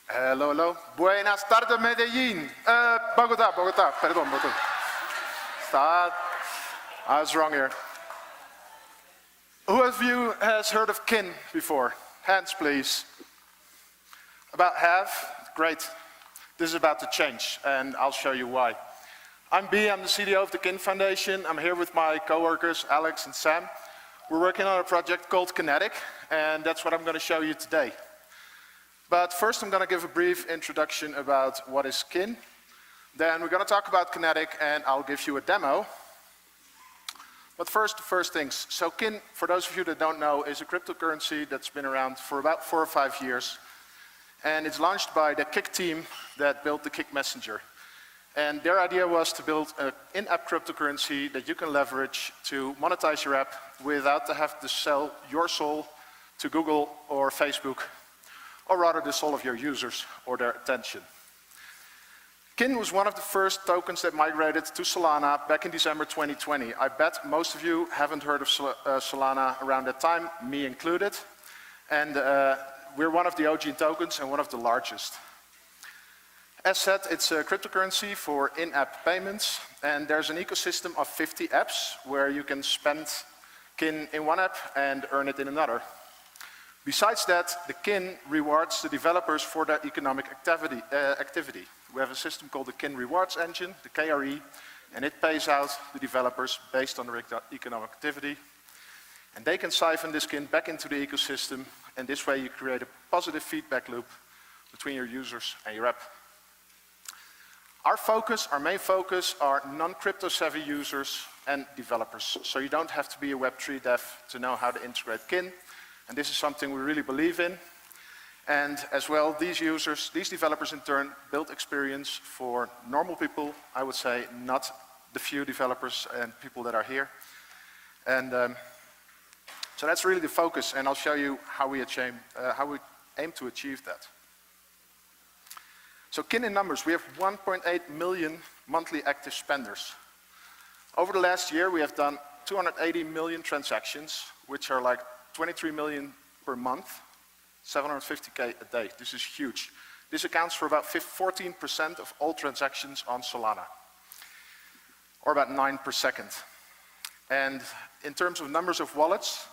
Hello, hello. Buenas tardes, Medellín. Bogota, perdón, Bogota. I was wrong here. Who of you has heard of Kin before? Hands, please. About half? Great. This is about to change, and I'll show you why. I'm B, I'm the CDO of the Kin Foundation. I'm here with my coworkers, Alex and Sam. We're working on a project called Kinetic, and that's what I'm going to show you today. But first I'm going to give a brief introduction about what is Kin. Then we're going to talk about Kinetic, and I'll give you a demo. But first things. So Kin, for those of you that don't know, is a cryptocurrency that's been around for about 4 or 5 years. And it's launched by the Kik team that built the Kik Messenger. And their idea was to build an in-app cryptocurrency that you can leverage to monetize your app without having to sell your soul to Google or Facebook, or rather the soul of your users or their attention. Kin was one of the first tokens that migrated to Solana back in December 2020. I bet most of you haven't heard of Solana around that time, me included. And we're one of the OG tokens and one of the largest. As said, it's a cryptocurrency for in-app payments, and there's an ecosystem of 50 apps where you can spend Kin in one app and earn it in another. Besides that, the Kin rewards the developers for their economic activity. We have a system called the Kin Rewards Engine, the KRE, and it pays out the developers based on their economic activity. And they can siphon this Kin back into the ecosystem, and this way you create a positive feedback loop between your users and your app. Our main focus are non-crypto savvy users and developers. So you don't have to be a Web3 dev to know how to integrate Kin. And this is something we really believe in. And as well, these developers in turn build experience for normal people, I would say, not the few developers and people that are here. And so that's really the focus, and I'll show you how we aim to achieve that. So Kin in numbers, we have 1.8 million monthly active spenders. Over the last year, we have done 280 million transactions, which are like 23 million per month, 750K a day. This is huge. This accounts for about 14% of all transactions on Solana, or about 9 per second. And in terms of numbers of wallets,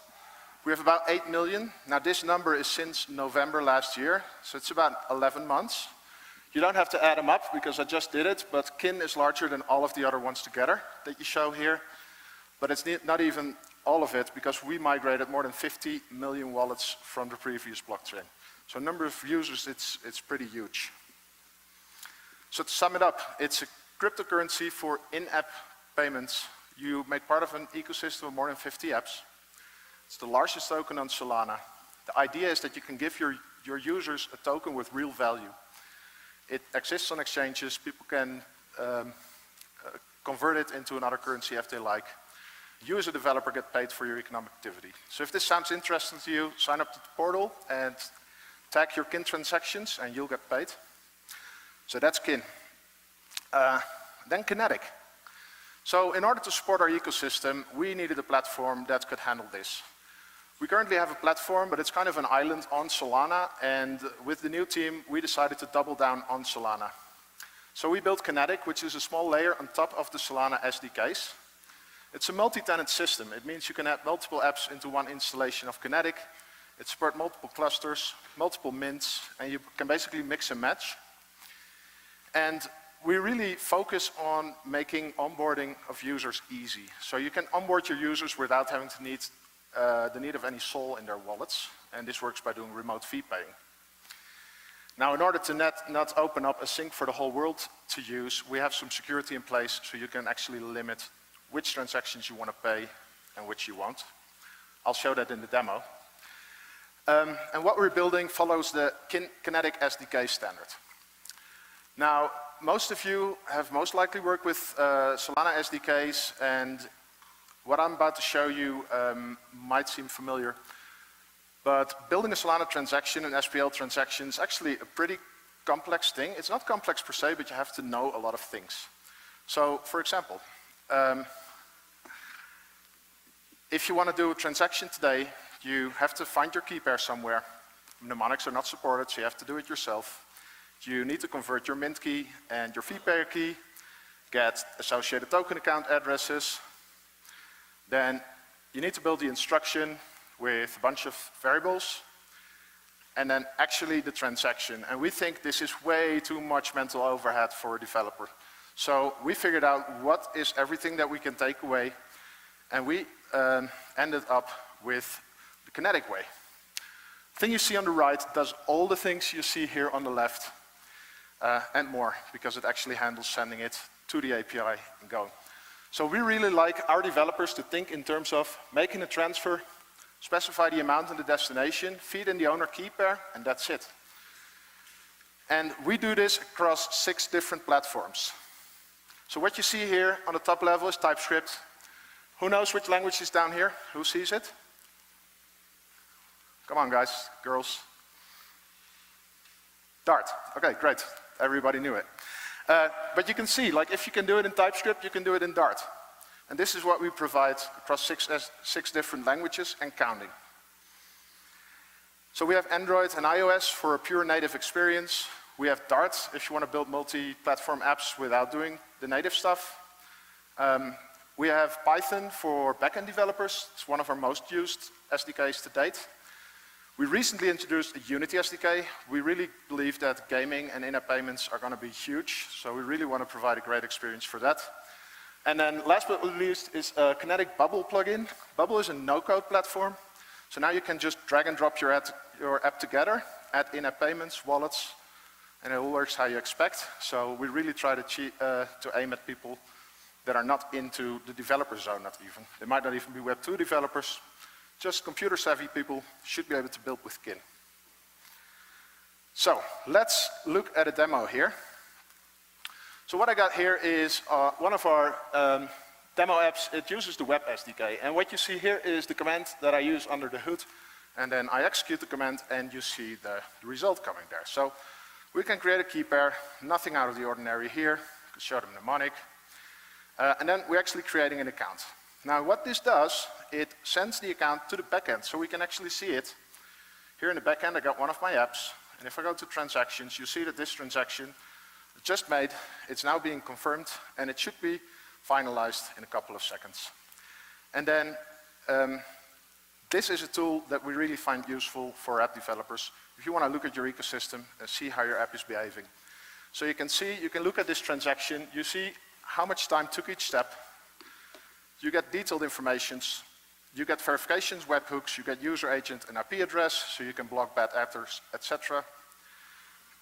we have about 8 million. Now this number is since November last year, so it's about 11 months. You don't have to add them up because I just did it, but Kin is larger than all of the other ones together that you show here. But it's not even all of it because we migrated more than 50 million wallets from the previous blockchain. So number of users, it's pretty huge. So to sum it up, it's a cryptocurrency for in-app payments. You make part of an ecosystem of more than 50 apps. It's the largest token on Solana. The idea is that you can give your users a token with real value. It exists on exchanges. People can convert it into another currency if they like. You as a developer get paid for your economic activity. So if this sounds interesting to you, sign up to the portal and tag your Kin transactions and you'll get paid. So that's Kin. Then Kinetic. So in order to support our ecosystem, we needed a platform that could handle this. We currently have a platform, but it's kind of an island on Solana, and with the new team, we decided to double down on Solana. So we built Kinetic, which is a small layer on top of the Solana SDKs. It's a multi-tenant system. It means you can add multiple apps into one installation of Kinetic. It supports multiple clusters, multiple mints, and you can basically mix and match. And we really focus on making onboarding of users easy. So you can onboard your users without having to need the need of any SOL in their wallets, and this works by doing remote fee paying. Now, in order to not open up a sink for the whole world to use, we have some security in place so you can actually limit which transactions you want to pay and which you won't. I'll show that in the demo. And what we're building follows the Kinetic SDK standard. Now, most of you have most likely worked with Solana SDKs, and what I'm about to show you might seem familiar, but building a Solana transaction, an SPL transaction, is actually a pretty complex thing. It's not complex per se, but you have to know a lot of things. So, for example, if you want to do a transaction today, you have to find your key pair somewhere. Mnemonics are not supported, so you have to do it yourself. You need to convert your mint key and your fee payer key, get associated token account addresses. Then you need to build the instruction with a bunch of variables, and then actually the transaction. And we think this is way too much mental overhead for a developer. So we figured out what is everything that we can take away, and we ended up with the Kinetic way. The thing you see on the right does all the things you see here on the left, and more, because it actually handles sending it to the API and going. So we really like our developers to think in terms of making a transfer, specify the amount and the destination, feed in the owner key pair, and that's it. And we do this across 6 different platforms. So what you see here on the top level is TypeScript. Who knows which language is down here? Who sees it? Come on, guys, girls. Dart. Okay, great. Everybody knew it. But you can see, like, if you can do it in TypeScript, you can do it in Dart. And this is what we provide across 6 different languages and counting. So we have Android and iOS for a pure native experience. We have Dart if you want to build multi-platform apps without doing the native stuff. We have Python for backend developers. It's one of our most used SDKs to date. We recently introduced a Unity SDK. We really believe that gaming and in-app payments are going to be huge, so we really want to provide a great experience for that. And then last but not least is a Kinetic Bubble plugin. Bubble is a no-code platform, so now you can just drag and drop your app together, add in-app payments, wallets, and it all works how you expect. So we really try to aim at people that are not into the developer zone, not even. They might not even be Web 2 developers. Just computer-savvy people should be able to build with Kin. So let's look at a demo here. So what I got here is one of our demo apps. It uses the Web SDK. And what you see here is the command that I use under the hood. And then I execute the command, and you see the result coming there. So we can create a key pair, nothing out of the ordinary here. You can show them mnemonic. And then we're actually creating an account. Now what this does, it sends the account to the backend, so we can actually see it. Here in the backend I got one of my apps, and if I go to transactions, you see that this transaction just made, it's now being confirmed, and it should be finalized in a couple of seconds. And then this is a tool that we really find useful for app developers if you want to look at your ecosystem and see how your app is behaving. So you can see, you can look at this transaction, you see how much time took each step. You get detailed informations, you get verifications, webhooks, you get user agent and IP address, so you can block bad actors, etc.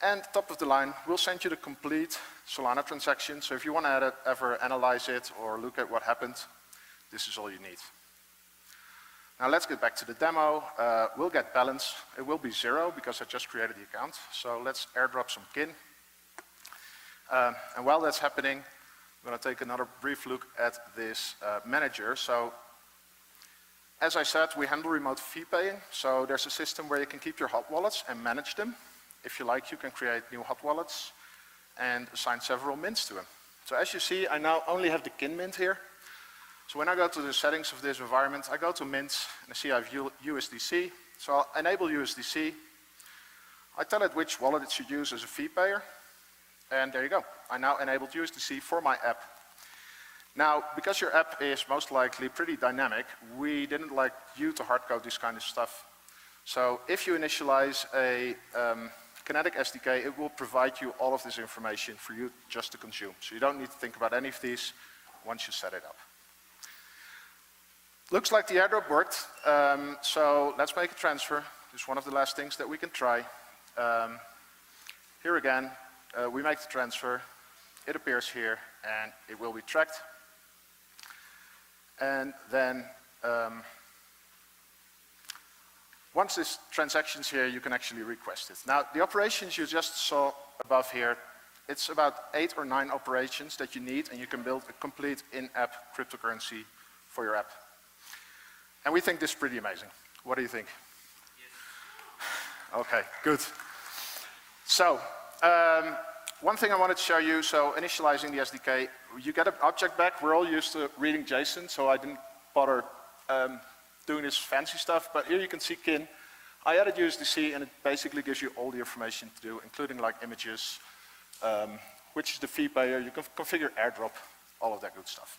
And top of the line, we'll send you the complete Solana transaction, so if you want to ever analyze it or look at what happened, this is all you need. Now let's get back to the demo. We'll get balance. It will be 0 because I just created the account. So let's airdrop some Kin. And while that's happening, I'm going to take another brief look at this manager. So, as I said, we handle remote fee paying. So there's a system where you can keep your hot wallets and manage them. If you like, you can create new hot wallets and assign several mints to them. So as you see, I now only have the Kin mint here. So when I go to the settings of this environment, I go to mints, and I see I have USDC. So I'll enable USDC. I tell it which wallet it should use as a fee payer. And there you go. I now enabled USDC for my app. Now, because your app is most likely pretty dynamic, we didn't like you to hard code this kind of stuff. So if you initialize a Kinetic SDK, it will provide you all of this information for you just to consume. So you don't need to think about any of these once you set it up. Looks like the airdrop worked. So let's make a transfer. This is one of the last things that we can try. Here again, we make the transfer, it appears here, and it will be tracked. And then, once this transaction's here, you can actually request it. Now, the operations you just saw above here, it's about 8 or 9 operations that you need, and you can build a complete in-app cryptocurrency for your app. And we think this is pretty amazing. What do you think? Yes. Okay, good. So, one thing I wanted to show you, so initializing the SDK, you get an object back. We're all used to reading JSON, so I didn't bother doing this fancy stuff, but here you can see Kin. I added USDC, and it basically gives you all the information to do, including like images, which is the fee payer. You can configure airdrop, all of that good stuff.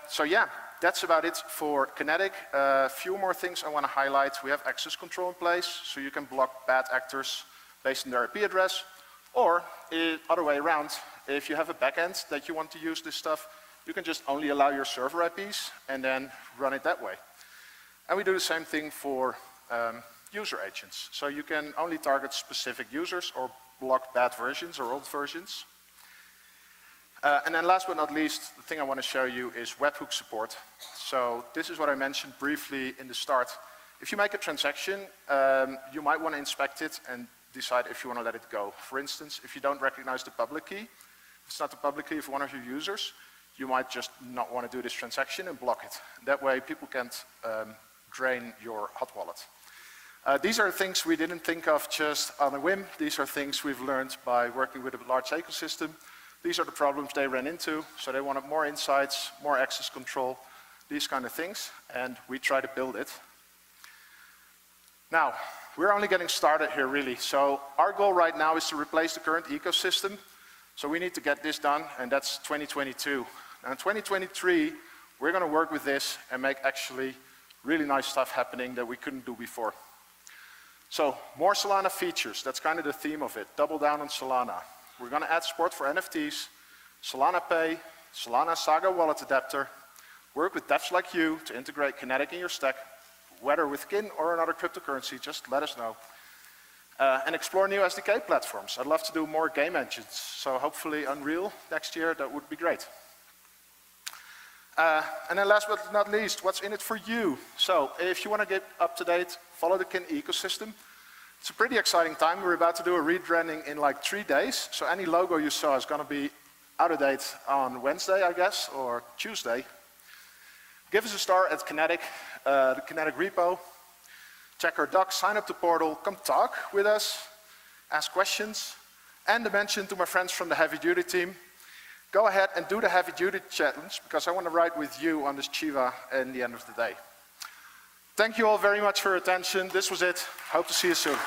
So yeah, that's about it for Kinetic. A few more things I want to highlight. We have access control in place, so you can block bad actors based on their IP address, or other way around, if you have a backend that you want to use this stuff, you can just only allow your server IPs and then run it that way. And we do the same thing for user agents. So you can only target specific users or block bad versions or old versions. And then last but not least, the thing I want to show you is webhook support. So this is what I mentioned briefly in the start. If you make a transaction, you might want to inspect it and decide if you want to let it go. For instance, if you don't recognize the public key, if it's not the public key of one of your users, you might just not want to do this transaction and block it. That way people can't drain your hot wallet. These are things we didn't think of just on a whim. These are things we've learned by working with a large ecosystem. These are the problems they ran into, so they wanted more insights, more access control, these kind of things, and we try to build it. Now, we're only getting started here really, so our goal right now is to replace the current ecosystem, so we need to get this done, and that's 2022. Now in 2023, we're going to work with this and make actually really nice stuff happening that we couldn't do before. So, more Solana features, that's kind of the theme of it, double down on Solana. We're going to add support for NFTs, Solana Pay, Solana Saga wallet adapter, work with devs like you to integrate Kinetic in your stack, whether with Kin or another cryptocurrency, just let us know. And explore new SDK platforms. I'd love to do more game engines, so hopefully Unreal next year, that would be great. And then last but not least, what's in it for you? So if you want to get up to date, follow the Kin ecosystem. It's a pretty exciting time. We're about to do a rebranding in like 3 days. So any logo you saw is going to be out of date on Wednesday, I guess, or Tuesday. Give us a star at Kinetic, the Kinetic repo. Check our docs, sign up to Portal, come talk with us, ask questions. And a mention to my friends from the heavy duty team. Go ahead and do the heavy duty challenge because I want to ride with you on this Chiva in the end of the day. Thank you all very much for your attention. This was it. Hope to see you soon.